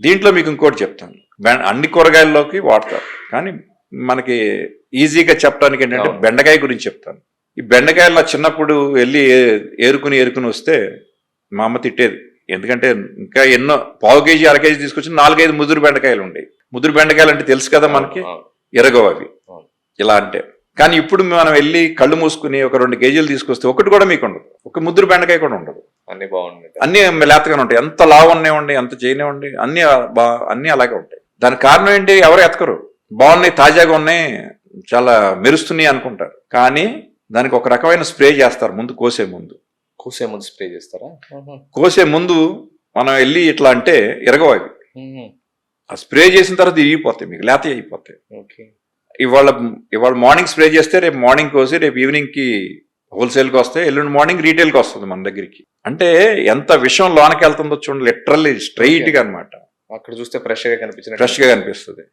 దీంట్లో మీకు ఇంకోటి చెప్తాను, అన్ని కూరగాయల్లోకి వాడతారు, కానీ మనకి ఈజీగా చెప్పడానికి ఏంటంటే బెండకాయ గురించి చెప్తాను. ఈ బెండకాయలు నా చిన్నప్పుడు వెళ్ళి ఏరుకుని వస్తే మా అమ్మ తిట్టేది. ఎందుకంటే ఇంకా ఎన్నో పావు కేజీ 1/2 కేజీ తీసుకొచ్చి 4-5 ముదురు బెండకాయలు ఉండేవి. ముదురు బెండకాయలు అంటే తెలుసు కదా మనకి, ఎరగవు అవి ఇలా అంటే. కానీ ఇప్పుడు మనం వెళ్ళి కళ్ళు మూసుకుని ఒక 2 కేజీలు తీసుకొస్తే ఒకటి కూడా మీకు ఉండదు, ఒక ముదురు బెండకాయ కూడా ఉండదు. అన్ని బాగుంటాయి, అన్ని లేతగానే ఉంటాయి, ఎంత లావు ఉన్నాయండి, ఎంత చేయనివ్వండి, అన్ని అలాగే ఉంటాయి. దానికి కారణం ఏంటి? ఎవరు ఎతకరు, బాగున్నాయి, తాజాగా ఉన్నాయి, చాలా మెరుస్తున్నాయి అనుకుంటారు. కానీ దానికి ఒక రకమైన స్ప్రే చేస్తారు ముందు, కోసే ముందు స్ప్రే చేస్తారా? కోసే ముందు మనం వెళ్ళి ఇట్లా అంటే ఎరగవు అవి. ఆ స్ప్రే చేసిన తర్వాత ఇరిగిపోతాయి, మీకు లేత అయిపోతాయి. ఇవాళ మార్నింగ్ స్ప్రే చేస్తే రేపు మార్నింగ్ కోసి రేపు ఈవినింగ్ కి హోల్సేల్కి వస్తాయి, ఎల్లుండి మార్నింగ్ రీటైల్కి వస్తుంది మన దగ్గరికి. అంటే ఎంత విషయం లోనకి వెళ్తుందో చూడండి, లిటరల్లీ స్ట్రైట్ గా అనమాట. అక్కడ చూస్తే ఫ్రెష్ గా కనిపిస్తుంది.